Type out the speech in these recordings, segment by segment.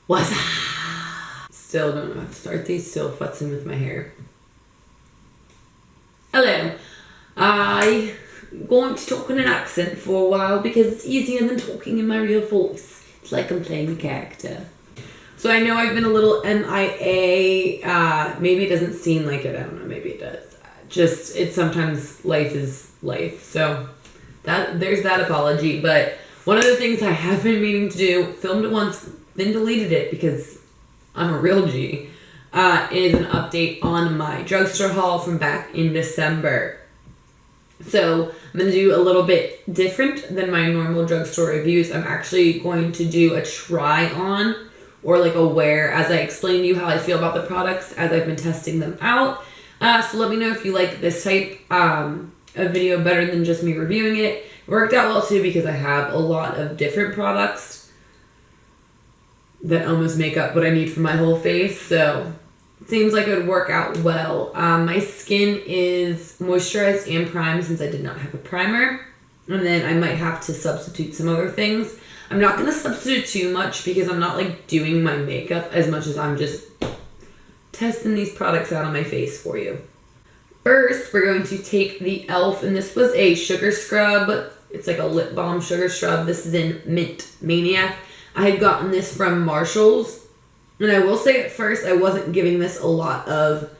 What's up? Still don't know how to start these, still futzing with my hair. Hello. I'm going to talk in an accent for a while because it's easier than talking in my real voice. It's like I'm playing a character. So I know I've been a little MIA. Maybe it doesn't seem like it. I don't know. Maybe it does. It's sometimes life is life. So there's that apology. But one of the things I have been meaning to do, filmed it once, then deleted it because I'm a real G, is an update on my drugstore haul from back in December. So I'm going to do a little bit different than my normal drugstore reviews. I'm actually going to do a try on or like a wear as I explain to you how I feel about the products as I've been testing them out. So let me know if you like this type of video better than just me reviewing it. It worked out well too because I have a lot of different products that almost make up what I need for my whole face. So it seems like it would work out well. My skin is moisturized and primed since I did not have a primer. And then I might have to substitute some other things. I'm not going to substitute too much because I'm not like doing my makeup as much as I'm just testing these products out on my face for you. First, we're going to take the e.l.f. and this was a sugar scrub. It's like a lip balm sugar scrub. This is in Mint Maniac. I had gotten this from Marshall's. And I will say at first I wasn't giving this a lot of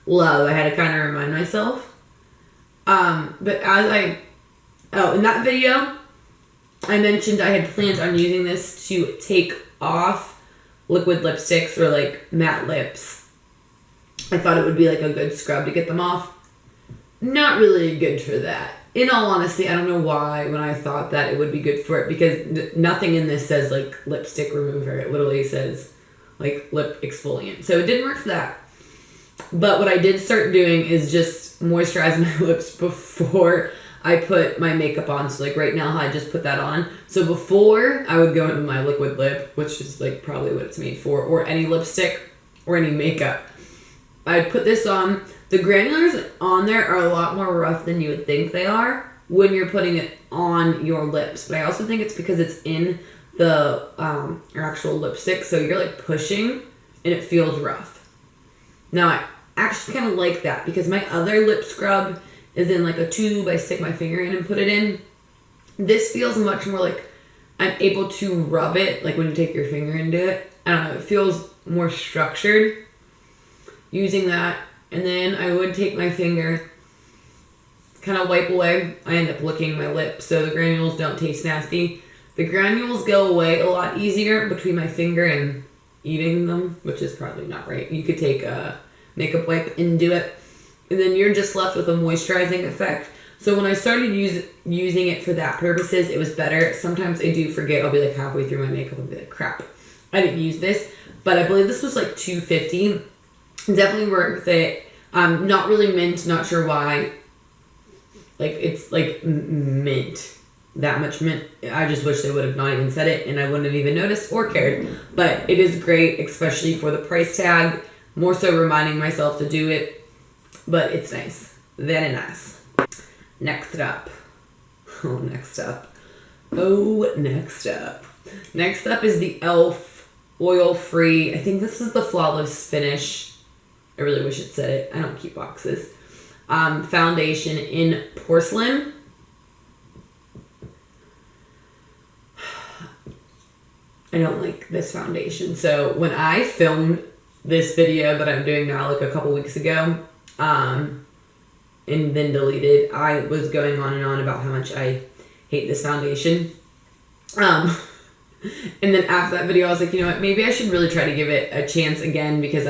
love. I had to kind of remind myself. But in that video, I mentioned I had planned on using this to take off liquid lipsticks or like matte lips. I thought it would be like a good scrub to get them off. Not really good for that. In all honesty, I don't know why when I thought that it would be good for it because nothing in this says like lipstick remover. It literally says like lip exfoliant. So it didn't work for that. But what I did start doing is just moisturizing my lips before I put my makeup on. So like right now I just put that on. So before I would go into my liquid lip, which is like probably what it's made for, or any lipstick or any makeup, I'd put this on. The granulars on there are a lot more rough than you would think they are when you're putting it on your lips. But I also think it's because it's in the actual lipstick, so you're like pushing and it feels rough. Now I actually kind of like that because my other lip scrub is in like a tube. I stick my finger in and put it in. This feels much more like I'm able to rub it, like when you take your finger into it. I don't know, it feels more structured using that. And then I would take my finger, kind of wipe away. I end up licking my lip so the granules don't taste nasty. The granules go away a lot easier between my finger and eating them, which is probably not right. You could take a makeup wipe and do it. And then you're just left with a moisturizing effect. So when I started using it for that purposes, it was better. Sometimes I do forget. I'll be like halfway through my makeup and be like, crap, I didn't use this. But I believe this was like $2.50. Definitely worth it. Not really mint. Not sure why. Like it's like mint. That much mint. I just wish they would have not even said it and I wouldn't have even noticed or cared. But it is great, especially for the price tag. More so reminding myself to do it. But it's nice. Very nice. Next up. Next up is the e.l.f. oil-free. I think this is the Flawless Finish. I really wish it said it. I don't keep boxes. Foundation in porcelain. I don't like this foundation. So when I filmed this video that I'm doing now like a couple weeks ago, and then deleted, I was going on and on about how much I hate this foundation. And then after that video, I was like, you know what, maybe I should really try to give it a chance again because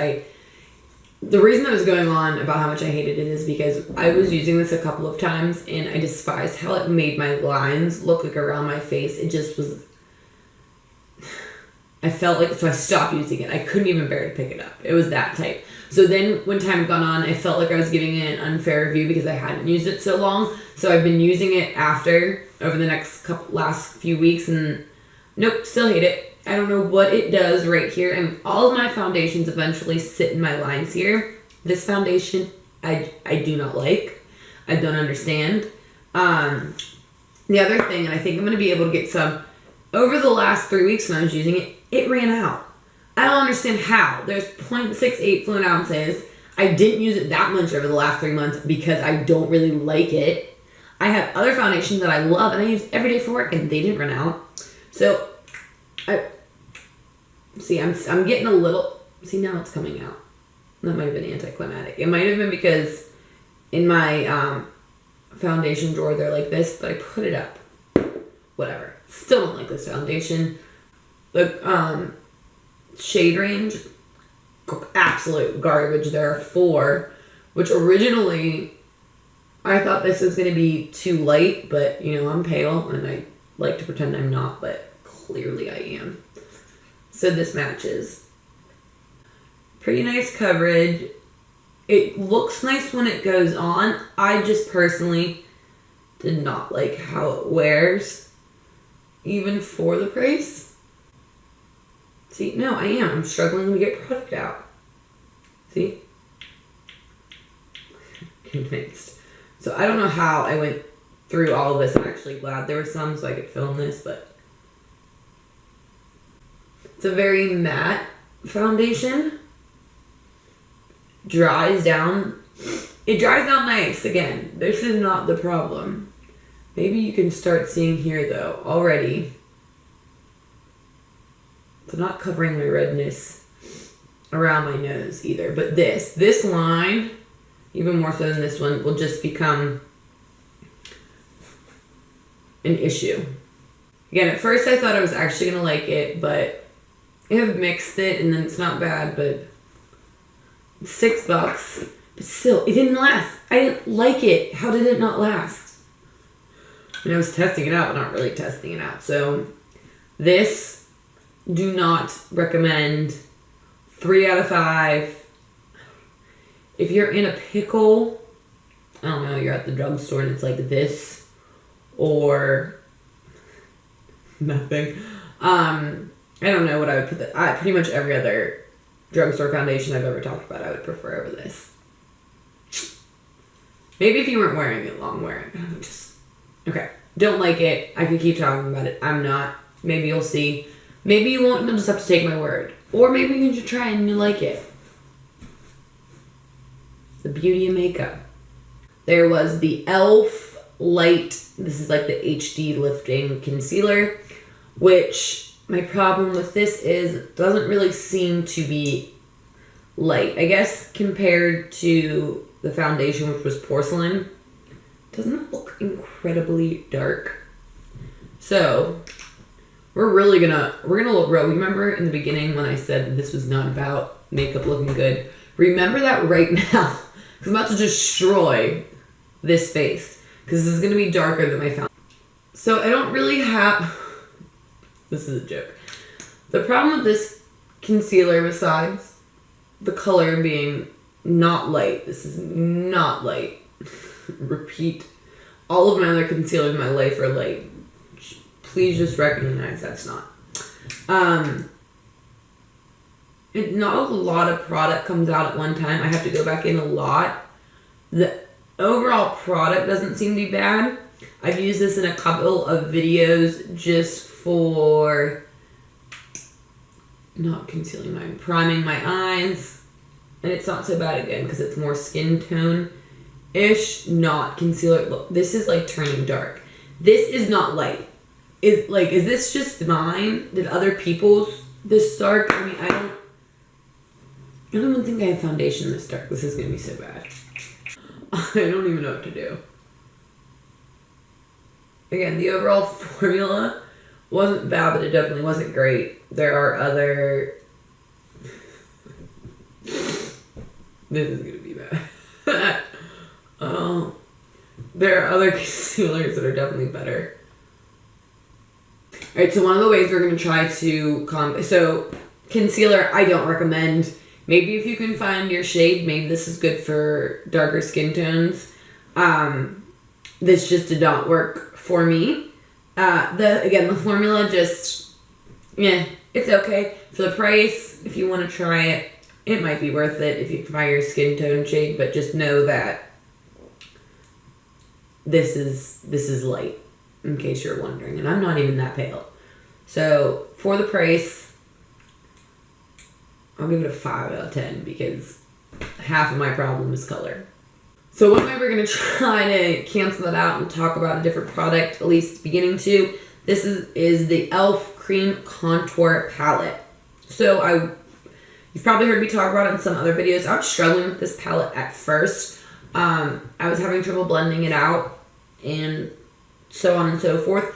the reason I was going on about how much I hated it is because I was using this a couple of times and I despised how it made my lines look like around my face. It just was, I felt like, so I stopped using it. I couldn't even bear to pick it up. It was that type. So then when time had gone on, I felt like I was giving it an unfair review because I hadn't used it so long. So I've been using it over the last few weeks and nope, still hate it. I don't know what it does right here. And all of my foundations eventually sit in my lines here. This foundation, I do not like. I don't understand. The other thing, and I think I'm going to be able to get some, over the last 3 weeks when I was using it, it ran out. I don't understand how. There's 0.68 fluid ounces. I didn't use it that much over the last 3 months because I don't really like it. I have other foundations that I love and I use every day for work and they didn't run out. So, I'm getting a little, now it's coming out. That might have been anticlimactic. It might have been because in my foundation drawer they're like this, but I put it up. Whatever. Still don't like this foundation. The shade range, absolute garbage. There are 4, which originally I thought this was going to be too light, but I'm pale and I like to pretend I'm not, but clearly I am. So this matches. Pretty nice coverage. It looks nice when it goes on. I just personally did not like how it wears, even for the price. See, no, I am. I'm struggling to get product out. See? Convinced. So I don't know how I went through all of this. I'm actually glad there were some so I could film this, but it's a very matte foundation. Dries down. It dries down nice. Again, this is not the problem. Maybe you can start seeing here though already. It's not covering my redness around my nose either. But this line, even more so than this one, will just become an issue. Again, at first I thought I was actually going to like it, but I have mixed it and then it's not bad, but $6. But still, it didn't last. I didn't like it. How did it not last? And I was testing it out, but not really testing it out. So this, do not recommend. 3 out of 5. If you're in a pickle, I don't know, you're at the drugstore and it's like this or nothing. I don't know what I would put pretty much every other drugstore foundation I've ever talked about I would prefer over this. Maybe if you weren't wearing it long wearing. Okay. Don't like it. I could keep talking about it. I'm not. Maybe you'll see. Maybe you won't. You'll just have to take my word. Or maybe you can just try and you like it. The beauty of makeup. There was the e.l.f. Light. This is like the HD lifting concealer, which my problem with this is it doesn't really seem to be light. I guess compared to the foundation, which was porcelain, doesn't it look incredibly dark? So we're gonna look real. Remember in the beginning when I said this was not about makeup looking good? Remember that right now. I'm about to destroy this face because this is gonna be darker than my foundation. So I don't really have. This is a joke. The problem with this concealer, besides the color being not light, this is not light. Repeat, all of my other concealers in my life are light. Please just recognize that's not. Not a lot of product comes out at one time. I have to go back in a lot. The overall product doesn't seem to be bad. I've used this in a couple of videos just for not concealing priming my eyes, and it's not so bad again because it's more skin tone ish, not concealer. Look, this is like turning dark. This is not light. Is this just mine? Did other people's this dark? I mean, I don't even think I have foundation this dark. This is gonna be so bad. I don't even know what to do. Again, the overall formula wasn't bad, but it definitely wasn't great. There are other... This is going to be bad. There are other concealers that are definitely better. Alright, so one of the ways we're going to try to... So, concealer, I don't recommend. Maybe if you can find your shade, maybe this is good for darker skin tones. This just did not work for me. The formula just, it's okay. For the price, if you want to try it, it might be worth it if you can find your skin tone shade, but just know that this is light, in case you're wondering, and I'm not even that pale. So, for the price, I'll give it a 5 out of 10 because half of my problem is color. So one way we're going to try to cancel that out and talk about a different product, at least beginning to, this is the e.l.f. Cream Contour Palette. So you've probably heard me talk about it in some other videos. I was struggling with this palette at first. I was having trouble blending it out and so on and so forth.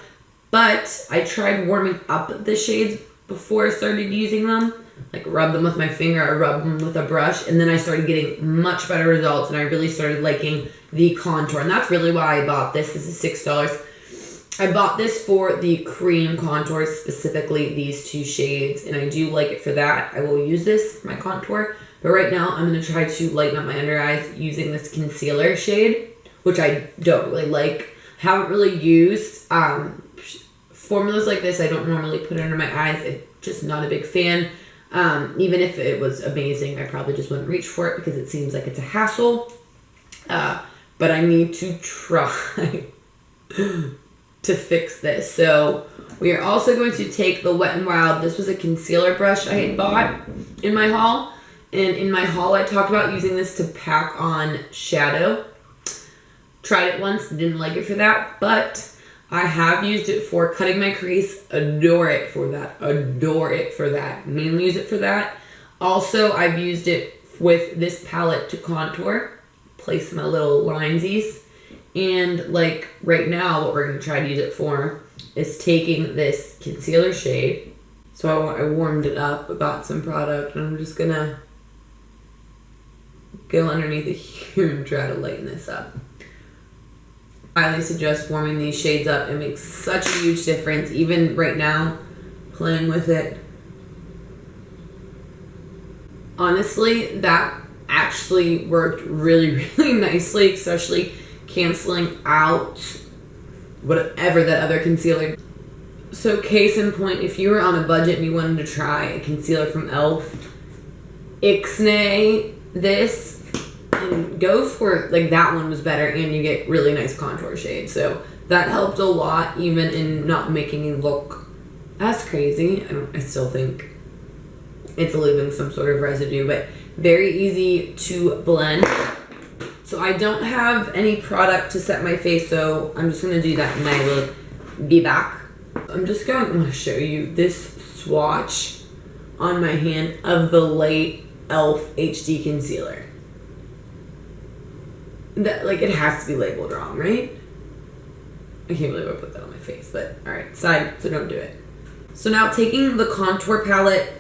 But I tried warming up the shades before I started using them. Like rub them with my finger or rub them with a brush. And then I started getting much better results and I really started liking the contour. And that's really why I bought this. This is $6. I bought this for the cream contour, specifically these 2 shades. And I do like it for that. I will use this for my contour. But right now I'm going to try to lighten up my under eyes using this concealer shade, which I don't really like. Haven't really used formulas like this. I don't normally put it under my eyes. I'm just not a big fan. Even if it was amazing, I probably just wouldn't reach for it because it seems like it's a hassle. But I need to try to fix this. So we are also going to take the Wet n Wild. This was a concealer brush I had bought in my haul. And in my haul, I talked about using this to pack on shadow. Tried it once, didn't like it for that, but I have used it for cutting my crease. Adore it for that. Adore it for that. Mainly use it for that. Also, I've used it with this palette to contour. Place my little linesies. And like right now, what we're going to try to use it for is taking this concealer shade. So I warmed it up. I got some product and I'm just going to go underneath it here and try to lighten this up. I highly suggest warming these shades up. It makes such a huge difference. Even right now, playing with it. Honestly, that actually worked really, really nicely, especially canceling out whatever that other concealer. So case in point, if you were on a budget and you wanted to try a concealer from e.l.f., Itssssa, this, and go for like that one was better and you get really nice contour shades. So that helped a lot, even in not making me look as crazy. I still think it's leaving some sort of residue, but very easy to blend. So I don't have any product to set my face, so I'm just going to do that and I will be back. I'm just going to show you this swatch on my hand of the light e.l.f. HD concealer. That, like, it has to be labeled wrong, right? I can't believe I put that on my face, but alright, side, so don't do it. So now taking the contour palette,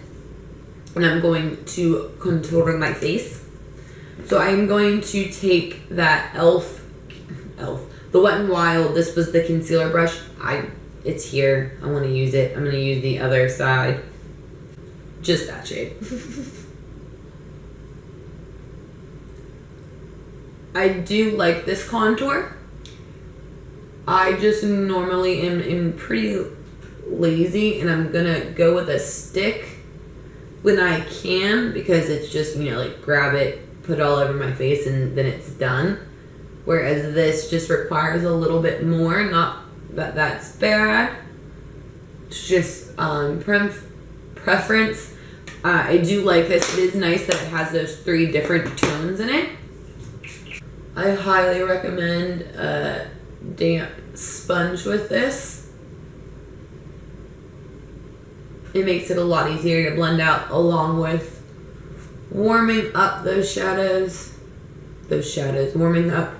and I'm going to contour my face. So I'm going to take that e.l.f., the Wet n Wild, this was the concealer brush. It's here, I want to use it. I'm going to use the other side. Just that shade. I do like this contour. I just normally am pretty lazy and I'm gonna go with a stick when I can because it's just, you know, like grab it, put it all over my face and then it's done. Whereas this just requires a little bit more, not that that's bad. It's just preference. I do like this. It is nice that it has those 3 different tones in it. I highly recommend a damp sponge with this. It makes it a lot easier to blend out along with warming up those shadows, warming up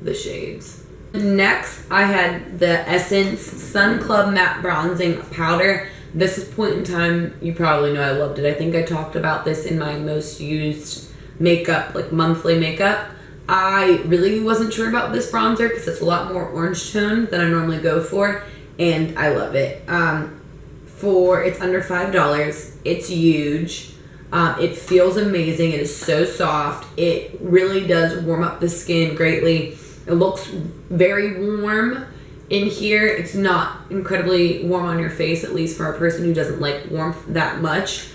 the shades. Next, I had the Essence Sun Club Matte Bronzing Powder. This is point in time, you probably know I loved it. I think I talked about this in my most used makeup, like monthly makeup. I really wasn't sure about this bronzer because it's a lot more orange tone than I normally go for, and I love it. It's under $5. It's huge. It feels amazing. It is so soft. It really does warm up the skin greatly. It looks very warm in here. It's not incredibly warm on your face, at least for a person who doesn't like warmth that much.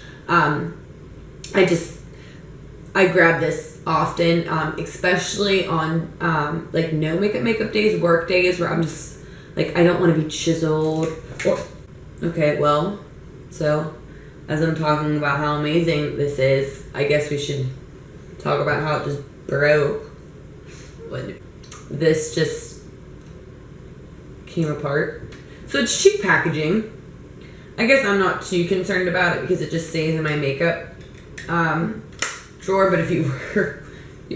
I grab this often, especially on like no makeup days, work days where I'm just like, I don't want to be chiseled. Okay, well, so as I'm talking about how amazing this is, I guess we should talk about how it just broke. This just came apart. So it's cheap packaging. I guess I'm not too concerned about it because it just stays in my makeup drawer. But if you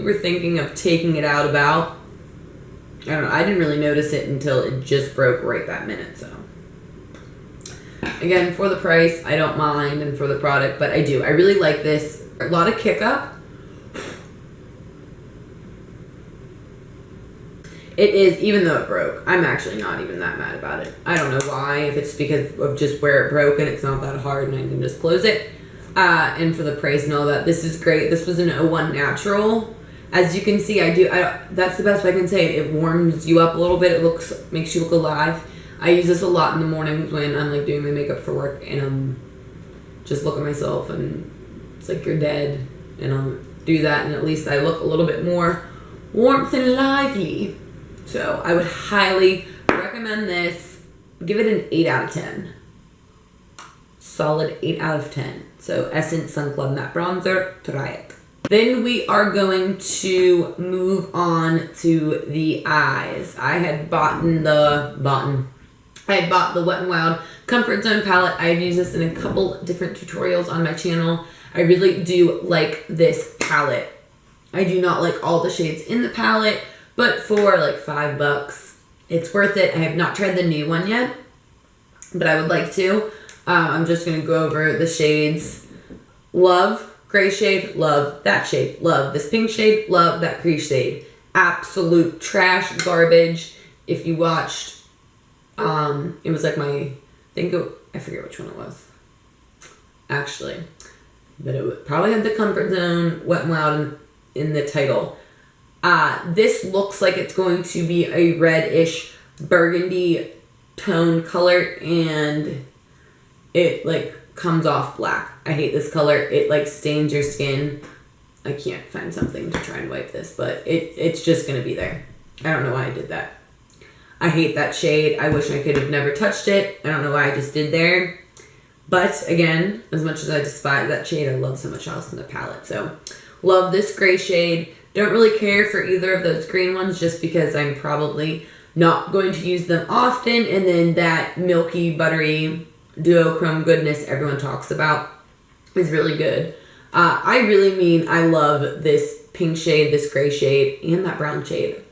were thinking of taking it out about, I don't know. I didn't really notice it until it just broke right that minute. So again, for the price, I don't mind, and for the product, but I do. I really like this. A lot of kick up. It is, even though it broke, I'm actually not even that mad about it. I don't know why, if it's because of just where it broke and it's not that hard and I can just close it. And for the price and all that, this is great. This was an 01 natural. As you can see, that's the best way I can say it. It warms you up a little bit. It makes you look alive. I use this a lot in the mornings when I'm like doing my makeup for work and I'm just look at myself and it's like you're dead. And I'll do that and at least I look a little bit more warmth and lively. So I would highly recommend this. Give it an 8 out of 10. Solid 8 out of 10. So Essence Sun Club Matte Bronzer, try it. Then we are going to move on to the eyes. I had bought the Wet n Wild Comfort Zone palette. I've used this in a couple different tutorials on my channel. I really do like this palette. I do not like all the shades in the palette, but for like $5, it's worth it. I have not tried the new one yet, but I would like to. I'm just going to go over the shades. Love gray shade, love that shade, love this pink shade, love that crease shade. Absolute trash, garbage. If you watched, it was like I forget which one it was. Actually, but it probably had the Comfort Zone Wet n Wild in the title. This looks like it's going to be a reddish burgundy tone color and it like comes off black. I hate this color. It like stains your skin. I can't find something to try and wipe this, but it's just going to be there. I don't know why I did that. I hate that shade. I wish I could have never touched it. I don't know why I just did there. But again, as much as I despise that shade, I love so much else in the palette. So love this gray shade. Don't really care for either of those green ones just because I'm probably not going to use them often. And then that milky, buttery duochrome goodness everyone talks about is really good. I really mean I love this pink shade, this gray shade, and that brown shade.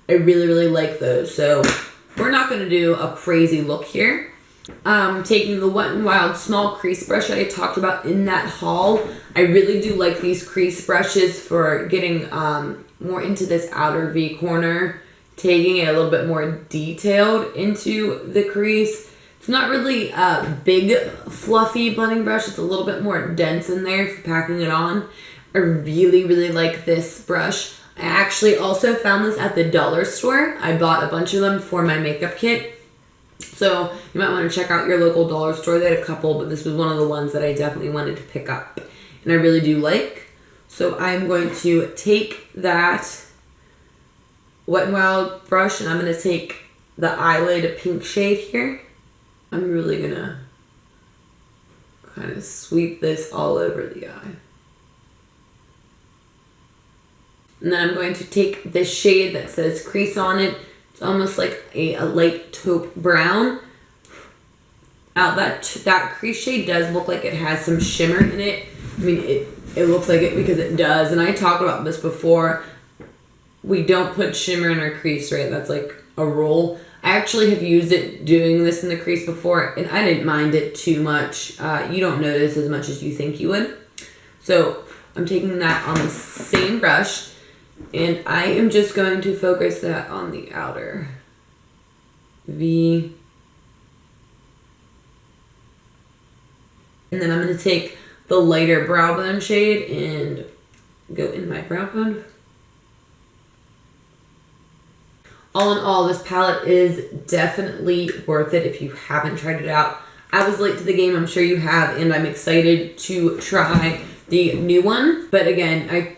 I really, really like those. So we're not going to do a crazy look here. Taking the Wet n Wild small crease brush that I talked about in that haul. I really do like these crease brushes for getting more into this outer V corner, taking it a little bit more detailed into the crease. It's not really a big fluffy blending brush. It's a little bit more dense in there for packing it on. I really, really like this brush. I actually also found this at the dollar store. I bought a bunch of them for my makeup kit. So you might want to check out your local dollar store. They had a couple, but this was one of the ones that I definitely wanted to pick up. And I really do like. So I'm going to take that Wet n Wild brush and I'm going to take the eyelid pink shade here. I'm really going to kind of sweep this all over the eye. And then I'm going to take this shade that says crease on it. It's almost like a light taupe brown. That crease shade does look like it has some shimmer in it. I mean, it looks like it because it does. And I talked about this before. We don't put shimmer in our crease, right? That's like a rule. I actually have used it doing this in the crease before, and I didn't mind it too much. You don't notice as much as you think you would. So I'm taking that on the same brush, and I am just going to focus that on the outer V. And then I'm going to take the lighter brow bone shade and go in my brow bone. All in all, this palette is definitely worth it if you haven't tried it out. I was late to the game, I'm sure you have, and I'm excited to try the new one. But again, I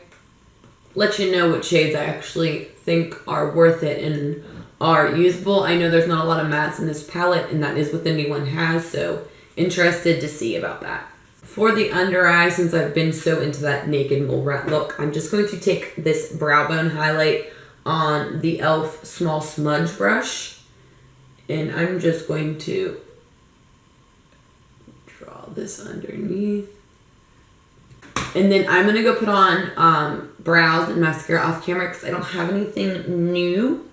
let you know what shades I actually think are worth it and are usable. I know there's not a lot of mattes in this palette, and that is what the new one has, so interested to see about that. For the under eye, since I've been so into that naked mole rat look, I'm just going to take this brow bone highlight on the e.l.f. small smudge brush, and I'm just going to draw this underneath. And then I'm going to go put on brows and mascara off camera because I don't have anything new.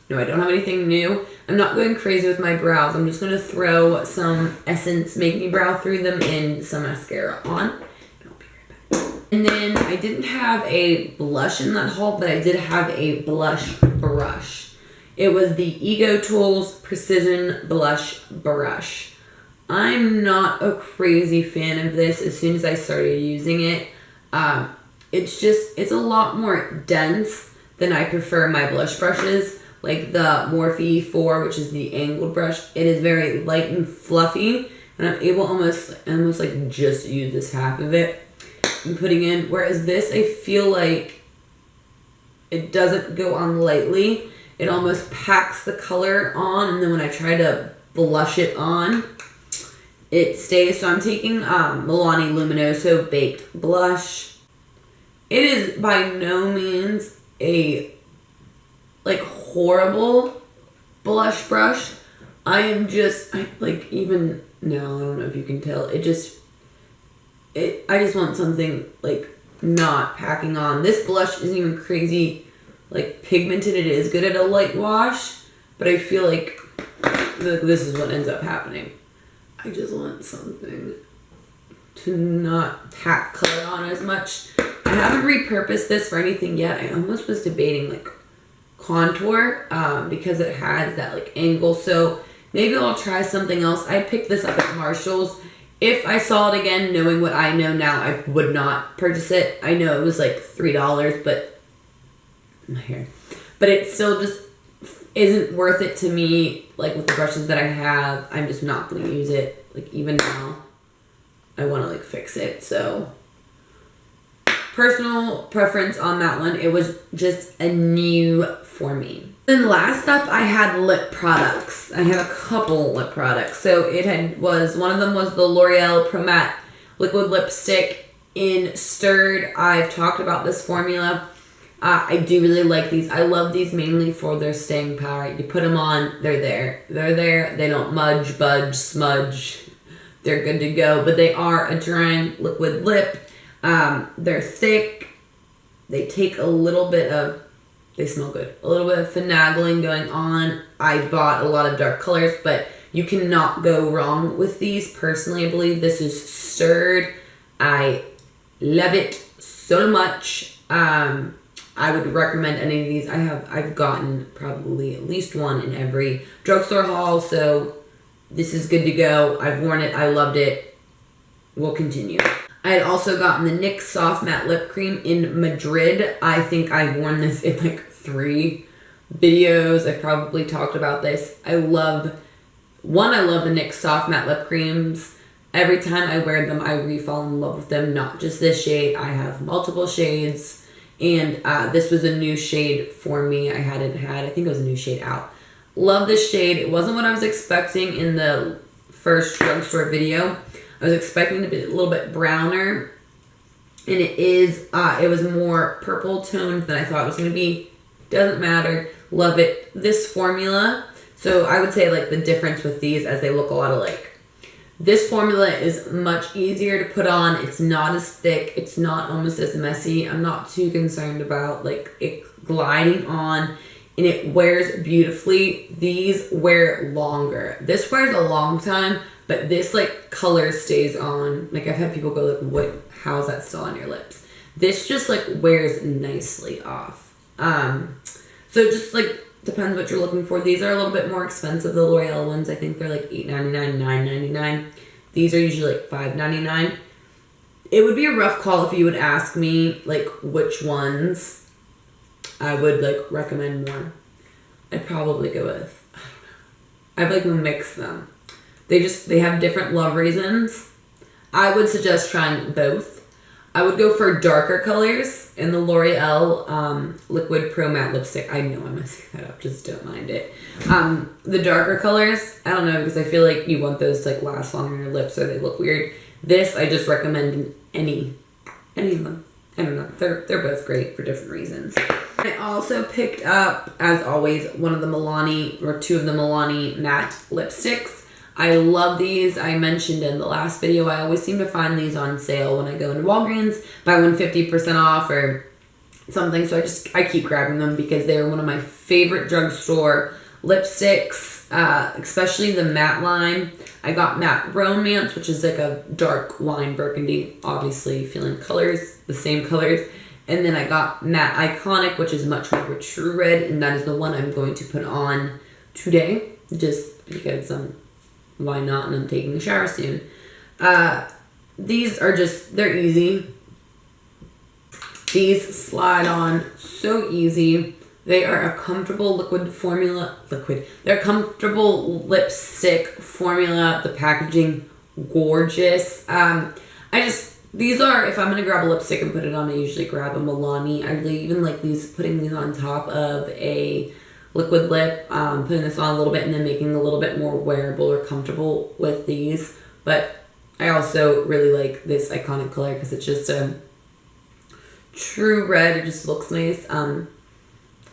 No, I don't have anything new. I'm not going crazy with my brows. I'm just going to throw some Essence Make Me Brow through them and some mascara on. And I'll be right back. And then I didn't have a blush in that haul, but I did have a blush brush. It was the Ego Tools Precision Blush Brush. I'm not a crazy fan of this as soon as I started using it. It's a lot more dense than I prefer my blush brushes. Like the Morphe 4, which is the angled brush. It is very light and fluffy. And I'm able almost like just use this half of it and putting in. Whereas this, I feel like it doesn't go on lightly. It almost packs the color on. And then when I try to blush it on, it stays. So I'm taking Milani Luminoso Baked Blush. It is by no means a horrible blush brush. I don't know if you can tell. I just want something like not packing on. This blush isn't even crazy pigmented. It is good at a light wash, but I feel like this is what ends up happening. I just want something to not pack color on as much. I haven't repurposed this for anything yet. I almost was debating contour because it has that angle, so maybe I'll try something else. I picked this up at Marshall's. If I saw it again, knowing what I know now, I would not purchase it. I know it was $3, but my hair, but it still just isn't worth it to me. With the brushes that I have, I'm just not going to use it. Even now, I want to fix it. So personal preference on that one. It was just a new for me. Then last up, I had lip products. I have a couple lip products. So one of them was the L'Oreal Pro Matte Liquid Lipstick in Stirred. I've talked about this formula. I do really like these. I love these mainly for their staying power. You put them on, they're there. They're there. They don't budge, smudge. They're good to go. But they are a drying liquid lip. They're thick. They take they smell good. A little bit of finagling going on. I bought a lot of dark colors, but you cannot go wrong with these. Personally, I believe this is Stirred. I love it so much. I would recommend any of these. I've gotten probably at least one in every drugstore haul, so this is good to go. I've worn it. I loved it. We'll continue. I had also gotten the NYX Soft Matte Lip Cream in Madrid. I think I've worn this in 3 videos. I've probably talked about this. I love the NYX Soft Matte Lip Creams. Every time I wear them, I re-fall in love with them. Not just this shade. I have multiple shades. And this was a new shade for me. I think it was a new shade out. Love this shade. It wasn't what I was expecting in the first drugstore video. I was expecting it to be a little bit browner. And it was more purple toned than I thought it was going to be. Doesn't matter. Love it. This formula. So I would say the difference with these as they look a lot alike. This formula is much easier to put on. It's not as thick. It's not almost as messy. I'm not too concerned about it gliding on, and it wears beautifully. These wear longer. This wears a long time, but this color stays on. I've had people go how is that still on your lips? This just wears nicely off. So just depends what you're looking for. These are a little bit more expensive. The L'Oreal ones, I think they're $8.99, $9.99. These are usually $5.99. It would be a rough call if you would ask me which ones I would recommend more. I'd probably go with, I'd mix them. They have different love reasons. I would suggest trying both. I would go for darker colors in the L'Oreal Liquid Pro Matte Lipstick. I know I'm messing that up, just don't mind it. The darker colors, I don't know, because I feel like you want those to like last longer on your lips or they look weird. This, I just recommend in any of them. I don't know, they're both great for different reasons. I also picked up, as always, one of the Milani, or two of the Milani matte lipsticks. I love these. I mentioned in the last video, I always seem to find these on sale when I go into Walgreens, buy one 50% off or something. So I keep grabbing them because they're one of my favorite drugstore lipsticks, especially the matte line. I got Matte Romance, which is like a dark wine burgundy, obviously feeling colors, the same colors. And then I got Matte Iconic, which is much more of a true red, and that is the one I'm going to put on today, just because why not, and I'm taking a shower soon. These are just, they're easy. These slide on so easy. They are a comfortable they're comfortable lipstick formula. The packaging, gorgeous. These are, if I'm going to grab a lipstick and put it on, I usually grab a Milani. I really even like putting these on top of a liquid lip, putting this on a little bit and then making a little bit more wearable or comfortable with these. But I also really like this iconic color because it's just a true red. It just looks nice.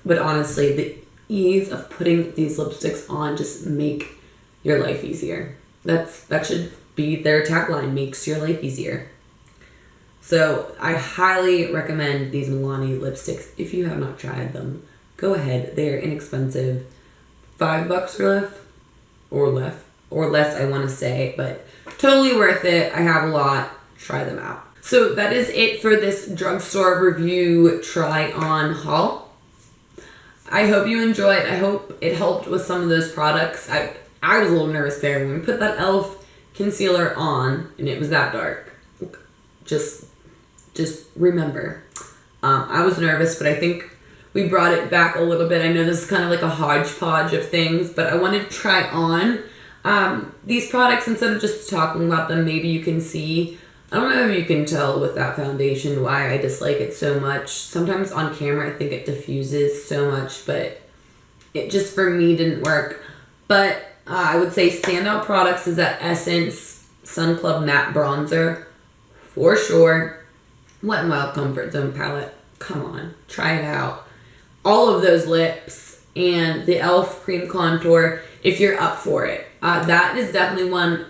But honestly, the ease of putting these lipsticks on just make your life easier. That should be their tagline, makes your life easier. So I highly recommend these Milani lipsticks. If you have not tried them, go ahead. They're inexpensive. $5 or less, I want to say, but totally worth it. I have a lot. Try them out. So that is it for this drugstore review try on haul. I hope you enjoyed. I hope it helped with some of those products. I was a little nervous there when we put that e.l.f. concealer on and it was that dark. Just remember, I was nervous, but I think we brought it back a little bit. I know this is kind of like a hodgepodge of things, but I wanted to try on these products instead of just talking about them. Maybe you can see, I don't know if you can tell with that foundation why I dislike it so much. Sometimes on camera I think it diffuses so much, but it just for me didn't work. But I would say standout products is that Essence Sun Club Matte Bronzer for sure. Wet n Wild Comfort Zone palette, come on, try it out. All of those lips and the e.l.f. cream contour if you're up for it. That is definitely one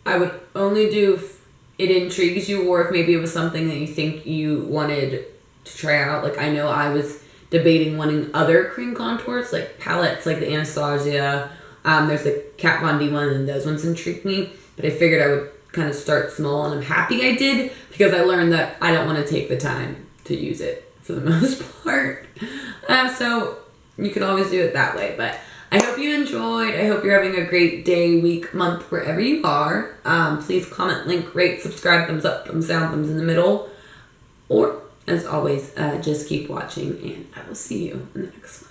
I would only do if it intrigues you or if maybe it was something that you think you wanted to try out. Like I know I was debating wanting other cream contours, like palettes like the Anastasia. There's the Kat Von D one and those ones intrigued me. But I figured I would kind of start small and I'm happy I did because I learned that I don't want to take the time to use it for the most part. So you can always do it that way. But I hope you enjoyed. I hope you're having a great day, week, month, wherever you are. Please comment, link, rate, subscribe, thumbs up, thumbs down, thumbs in the middle. Or, as always, just keep watching and I will see you in the next one.